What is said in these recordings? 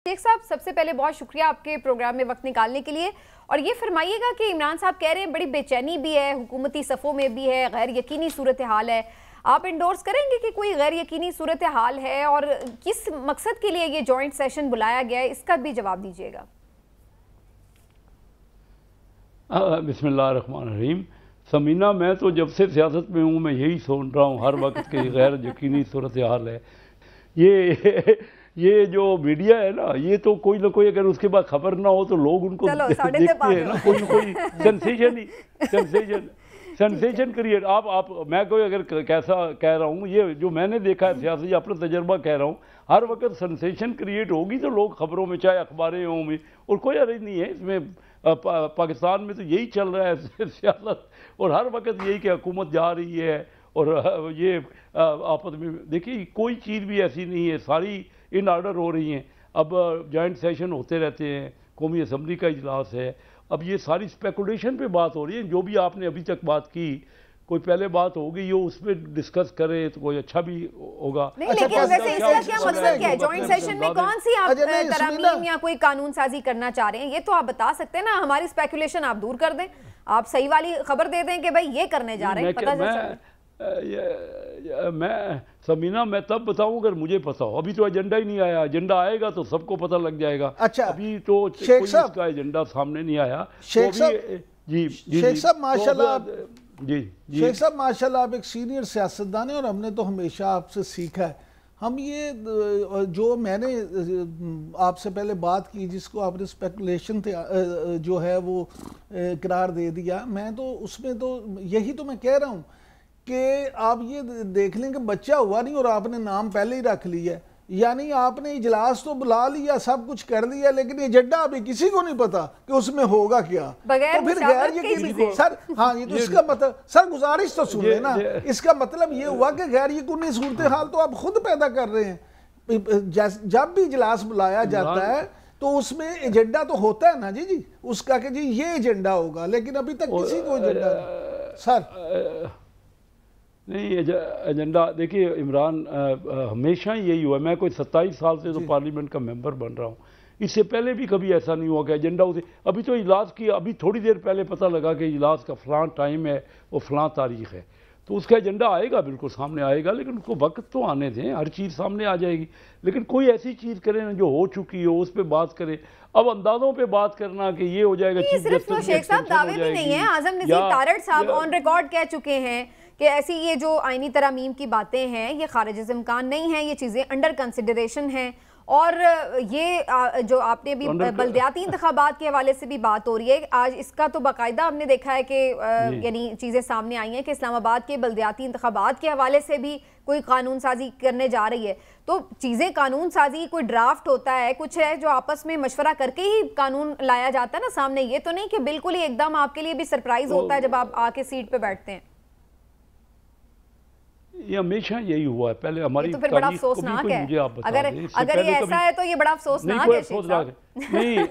शेख साहब, सबसे पहले बहुत शुक्रिया आपके प्रोग्राम में वक्त निकालने के लिए। और ये फरमाइएगा कि इमरान साहब कह रहे हैं बड़ी बेचैनी भी है, हुकूमती सफ़ों में भी है, गैर यकीनी सूरत हाल है। आप इंडोर्स करेंगे कि कोई गैर यकीनी सूरत हाल है और किस मकसद के लिए ये जॉइंट सेशन बुलाया गया है, इसका भी जवाब दीजिएगा। बिस्मिल्लाहिर्रहमानिर्रहीम। समीना, मैं तो जब से सियासत में हूँ मैं यही सुन रहा हूँ हर वक्त की गैर यकीनी सूरत हाल है। ये जो मीडिया है ना, ये तो कोई ना कोई अगर उसके बाद खबर ना हो तो लोग उनको देखते हैं ना, कोई ना कोई सेंसेशन क्रिएट। मैं कोई अगर कैसा कह रहा हूँ, ये जो मैंने देखा है सियासी अपना तजर्बा कह रहा हूँ, हर वक्त सेंसेशन क्रिएट होगी तो लोग खबरों में चाहे अखबारें हों में, और कोई अर्ज नहीं है इसमें। पाकिस्तान में तो यही चल रहा है सियासत, और हर वक्त यही कि हुकूमत जा रही है और ये आपस में देखिए कोई चीज़ भी ऐसी नहीं है, सारी इन ऑर्डर हो रही हैं। अब जॉइंट सेशन होते रहते हैं, कौमी असम्बली का इजलास है, अब ये सारी स्पेकुलेशन पे बात हो रही है। जो भी आपने अभी तक बात की, कोई पहले बात होगी ये उस पर डिस्कस करे तो कोई अच्छा भी होगा। नहीं, लेकिन वैसे इसका क्या मकसद क्या है? जॉइंट सेशन में कौन सी आप तरमीम या कोई कानून साजी करना चाह रहे हैं, ये तो आप बता सकते हैं ना। हमारी स्पेकुलेशन आप दूर कर दें, आप सही वाली खबर दे दें कि भाई ये करने जा रहे हैं, पता चले। मैं समीना, मैं तब बताऊं अगर मुझे पता हो। अभी तो एजेंडा ही नहीं आया, एजेंडा आएगा तो सबको पता लग जाएगा। अच्छा, अभी तो कोई इसका एजेंडा सामने नहीं आया। शेख साहब, जी शेख साहब माशाल्लाह, जी शेख साहब माशाल्लाह आप एक सीनियर सियासतदान हैं और हमने तो हमेशा आपसे सीखा है। हम ये जो मैंने आपसे पहले बात की, जिसको आपने स्पेकुलेशन जो है वो करार दे दिया, मैं तो उसमें तो यही तो मैं कह रहा हूँ कि आप ये देख लें कि बच्चा हुआ नहीं और आपने नाम पहले ही रख लिया है। यानी आपने इजलास तो बुला लिया, सब कुछ कर दिया, लेकिन एजेंडा अभी किसी को नहीं पता कि उसमें होगा क्या। तो फिर गैर यकीनी सर, हाँ ये तो इसका मतलब सर गुजारिश तो सुन लेना, इसका मतलब ये हुआ कि गैर यकीनी सूरत हाल तो आप खुद पैदा कर रहे हैं। जब भी इजलास बुलाया जाता है तो उसमें एजेंडा तो होता है ना जी उसका कि जी ये एजेंडा होगा, लेकिन अभी तक किसी को एजेंडा नहीं सर। नहीं, एजेंडा देखिए इमरान, हमेशा यही हुआ। मैं कोई 27 साल से तो पार्लियामेंट का मेंबर बन रहा हूँ, इससे पहले भी कभी ऐसा नहीं हुआ कि एजेंडा उसे। अभी तो इजलास की अभी थोड़ी देर पहले पता लगा कि इजलास का फलां टाइम है और फलां तारीख है, तो उसका एजेंडा आएगा, बिल्कुल सामने आएगा, लेकिन उसको वक्त तो आने दें, हर चीज़ सामने आ जाएगी। लेकिन कोई ऐसी चीज़ करें ना जो हो चुकी हो, उस पर बात करें। अब अंदाजों पे बात करना कि ये हो जाएगा, सिर्फ शेख साहब दावे भी नहीं है। आजम नज़ीर तारड़ साहब ऑन रिकॉर्ड कह चुके हैं कि ऐसी ये जो आईनी तरमीम की बातें हैं ये खारिज इम्कान नहीं है, ये चीज़ें अंडर कंसिडरेशन हैं। और ये जो आपने भी बल्दियाती इंतखाबात के हवाले से भी बात हो रही है आज, इसका तो बाकायदा हमने देखा है कि यानी चीज़ें सामने आई हैं कि इस्लामाबाद के बल्दियाती इंतखाबात के हवाले से भी कोई कानून साजी करने जा रही है। तो चीज़ें कानून साजी, कोई ड्राफ्ट होता है, कुछ है जो आपस में मशवरा करके ही कानून लाया जाता है ना सामने। ये तो नहीं कि बिल्कुल ही एकदम आपके लिए भी सरप्राइज होता है जब आप आके सीट पे बैठते हैं। ये हमेशा यही हुआ है। पहले हमारी तो फिर बड़ा अफसोसनाक है। अगर ये ऐसा है तो ये बड़ा अफसोसनाक है।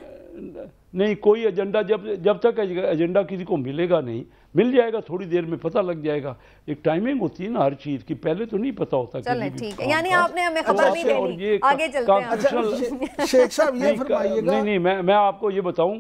नहीं, कोई एजेंडा जब तक एजेंडा किसी को मिलेगा नहीं, मिल जाएगा थोड़ी देर में, पता लग जाएगा। एक टाइमिंग होती है ना हर चीज की, पहले तो नहीं पता होता। चलें ठीक है, यानी आपने हमें खबर नहीं दे दी। आगे चलते हैं। अच्छा शेख साहब ये फरमाइएगा, नहीं मैं आपको ये बताऊं,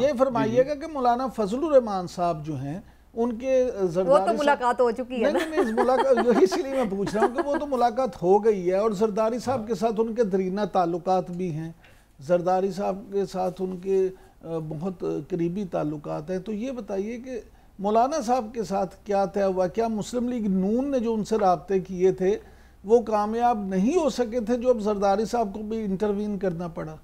ये फरमाइएगा कि मौलाना फजलुर रहमान साहब जो हैं उनके वो तो मुलाकात हो चुकी है। नहीं, इसीलिए मैं पूछ रहा हूँ कि वो तो मुलाकात हो गई है और जरदारी साहब के साथ उनके दरीना ताल्लुकात भी हैं, जरदारी साहब के साथ उनके बहुत करीबी ताल्लुकात हैं। तो ये बताइए कि मौलाना साहब के साथ क्या तय हुआ? क्या मुस्लिम लीग नून ने जो उनसे राब्ते किए थे वो कामयाब नहीं हो सके थे, जो अब जरदारी साहब को भी इंटरवीन करना पड़ा?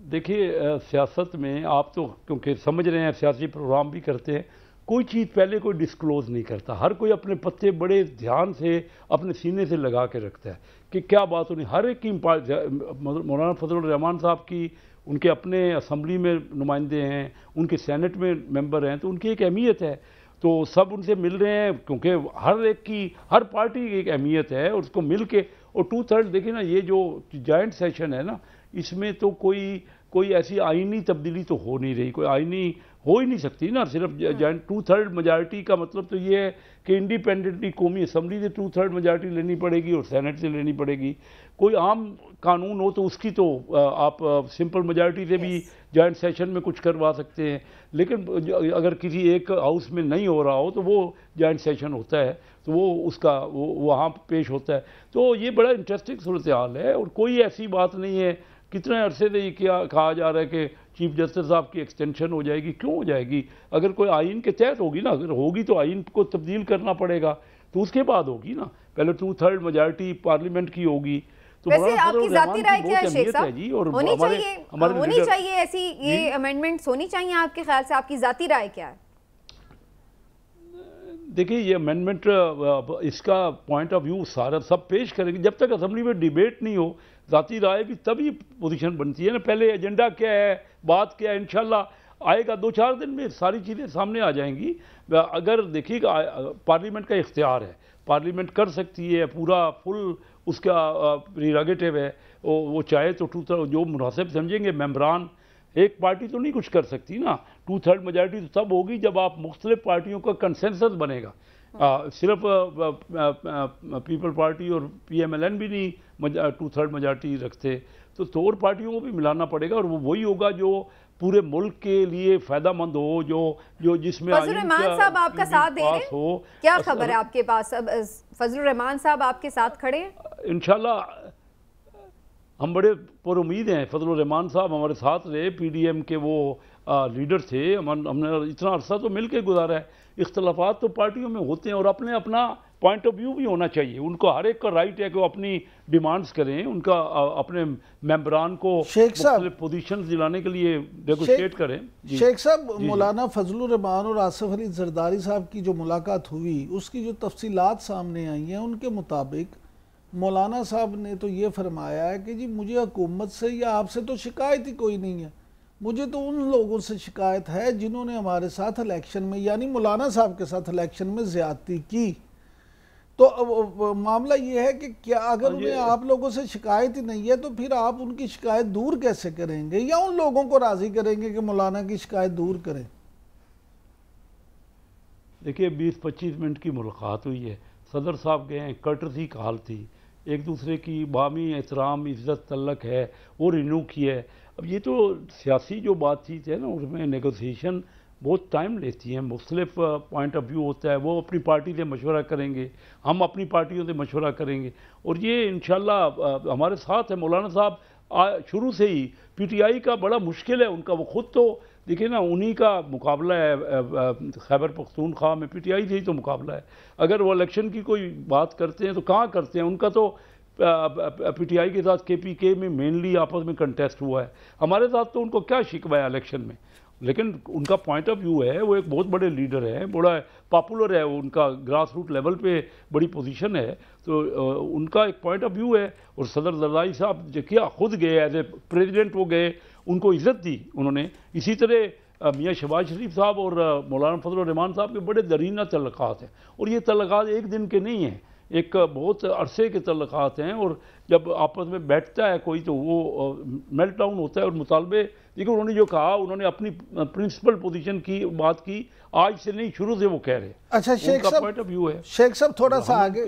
देखिए सियासत में आप तो क्योंकि समझ रहे हैं, सियासी प्रोग्राम भी करते हैं, कोई चीज़ पहले कोई डिस्क्लोज़ नहीं करता। हर कोई अपने पत्ते बड़े ध्यान से अपने सीने से लगा के रखता है कि क्या बात होनी। हर एक की मौलाना फजलुर रहमान साहब की, उनके अपने असम्बली में नुमाइंदे हैं, उनके सेनेट में मेंबर हैं, तो उनकी एक अहमियत है। तो सब उनसे मिल रहे हैं क्योंकि हर एक की, हर पार्टी की एक अहमियत है, और उसको मिल के। और 2/3 देखिए ना, ये जो जॉइंट सेशन है ना, इसमें तो कोई ऐसी आईनी तब्दीली तो हो नहीं रही। कोई आईनी हो ही नहीं सकती ना। सिर्फ जॉइंट 2/3 मेजॉरिटी का मतलब तो ये है कि इंडिपेंडेंटली कौमी असम्बली से 2/3 मेजॉरिटी लेनी पड़ेगी और सेनेट से लेनी पड़ेगी। कोई आम कानून हो तो उसकी तो आप सिंपल मेजॉरिटी से भी जॉइंट सेशन में कुछ करवा सकते हैं, लेकिन अगर किसी एक हाउस में नहीं हो रहा हो तो वो जॉइंट सेशन होता है, तो वो उसका वो वहाँ पेश होता है। तो ये बड़ा इंटरेस्टिंग सूरत हाल है और कोई ऐसी बात नहीं है। कितने अरसे से ये क्या कहा जा रहा है कि चीफ जस्टिस साहब की एक्सटेंशन हो जाएगी, क्यों हो जाएगी? अगर कोई आइन के तहत होगी ना, अगर होगी तो आइन को तब्दील करना पड़ेगा, तो उसके बाद होगी ना। पहले 2/3 मेजॉरिटी पार्लियामेंट की होगी। तो वैसे आपकी जाती राय क्या है शेख साहब? जी, और होनी चाहिए ऐसी ये अमेंडमेंट्स होनी चाहिए आपके ख्याल से? आपकी जाती राय क्या है? देखिए, ये अमेंडमेंट इसका पॉइंट ऑफ व्यू सारा सब पेश करेंगे। जब तक असेंबली में डिबेट नहीं हो, जाती राय की तभी पोजीशन बनती है ना। पहले एजेंडा क्या है, बात क्या है, इंशाल्लाह आएगा 2-4 दिन में सारी चीज़ें सामने आ जाएंगी। अगर देखिएगा पार्लियामेंट का इख्तियार है, पार्लियामेंट कर सकती है, पूरा फुल उसका प्रीरोगेटिव है। वो चाहे तो जो मुनासिब समझेंगे मेंबरान, एक पार्टी तो नहीं कुछ कर सकती ना। 2/3 मेजॉरिटी तो तब होगी जब आप मुख्तलिफ पार्टियों का कंसेंसस बनेगा। सिर्फ पीपल पार्टी और PMLN भी नहीं 2/3 मेजॉरिटी रखते, तो और पार्टियों को भी मिलाना पड़ेगा और वो वही होगा जो पूरे मुल्क के लिए फायदेमंद हो, जो जिसमें फजलुर रहमान साहब आपका साथ दे रहे हैं? क्या खबर है आपके पास? फजलुर रहमान साहब आपके साथ खड़े हैं? इंशाल्लाह हम बड़े पुरुम्मीद हैं। फजलुर रहमान साहब हमारे साथ रहे, PDM के वो लीडर थे। हमने इतना अरसा तो मिल के गुजारा है। इख्तलाफात तो पार्टियों में होते हैं और अपने अपना पॉइंट ऑफ व्यू भी होना चाहिए। उनको हर एक का राइट है कि वो अपनी डिमांड्स करें, उनका अपने मेंबरान को मुख्तलिफ पोजीशन दिलाने के लिए नेगोशिएट करें। शेख साहब, मौलाना फजलुर रहमान और आसिफ अली जरदारी साहब की जो मुलाकात हुई, उसकी जो तफसीलात सामने आई हैं, उनके मुताबिक मौलाना साहब ने तो ये फरमाया है कि जी मुझे हुकूमत से या आपसे तो शिकायत ही कोई नहीं है, मुझे तो उन लोगों से शिकायत है जिन्होंने हमारे साथ इलेक्शन में, यानी मौलाना साहब के साथ इलेक्शन में ज्यादती की। तो मामला ये है कि क्या अगर उन्हें आप लोगों से शिकायत ही नहीं है तो फिर आप उनकी शिकायत दूर कैसे करेंगे, या उन लोगों को राजी करेंगे कि मौलाना की शिकायत दूर करें? देखिए, 20-25 मिनट की मुलाकात हुई है, सदर साहब गए हैं, कर्टसी का हाल थी, एक दूसरे की बामी एहतराम इज़्ज़त तल्लक है वो रिन्यू की है। अब ये तो सियासी जो बातचीत है ना, उसमें नेगोशिएशन बहुत टाइम लेती है, मुख्तलिफ पॉइंट ऑफ व्यू होता है। वो अपनी पार्टी से मशवरा करेंगे, हम अपनी पार्टियों से मशवरा करेंगे और ये इंशाल्लाह हमारे साथ है। मौलाना साहब शुरू से ही PTI का बड़ा मुश्किल है उनका, वो खुद तो देखिए ना, उन्हीं का मुकाबला है खैबर पख्तूनख्वा में, PTI से ही तो मुकाबला है। अगर वो इलेक्शन की कोई बात करते हैं तो कहाँ करते हैं, उनका तो PTI के साथ KPK में मेनली आपस में कंटेस्ट हुआ है। हमारे साथ तो उनको क्या शिकवा है इलेक्शन में, लेकिन उनका पॉइंट ऑफ व्यू है, वो एक बहुत बड़े लीडर है, बड़ा पॉपुलर है, उनका ग्रास रूट लेवल पे बड़ी पोजीशन है, तो उनका एक पॉइंट ऑफ व्यू है। और सदर जरदारी साहब जो किया, खुद गए एज ए प्रेसिडेंट, वो गए, उनको इज़्ज़त दी उन्होंने। इसी तरह मियाँ शहबाज शरीफ साहब और मौलाना फजलुर रहमान साहब के बड़े दरीना तल्लुकात हैं और ये तल्लुकात एक दिन के नहीं हैं, एक बहुत अरसे के तल्लुकात हैं। और जब आपस में बैठता है कोई तो वो मेल्ट डाउन होता है और मुतालबे, देखिए उन्होंने जो कहा, उन्होंने अपनी प्रिंसिपल पोजीशन की बात की, आज से नहीं शुरू से वो कह रहे हैं। अच्छा शेख साहब, पॉइंट ऑफ व्यू है। शेख साहब थोड़ा सा आगे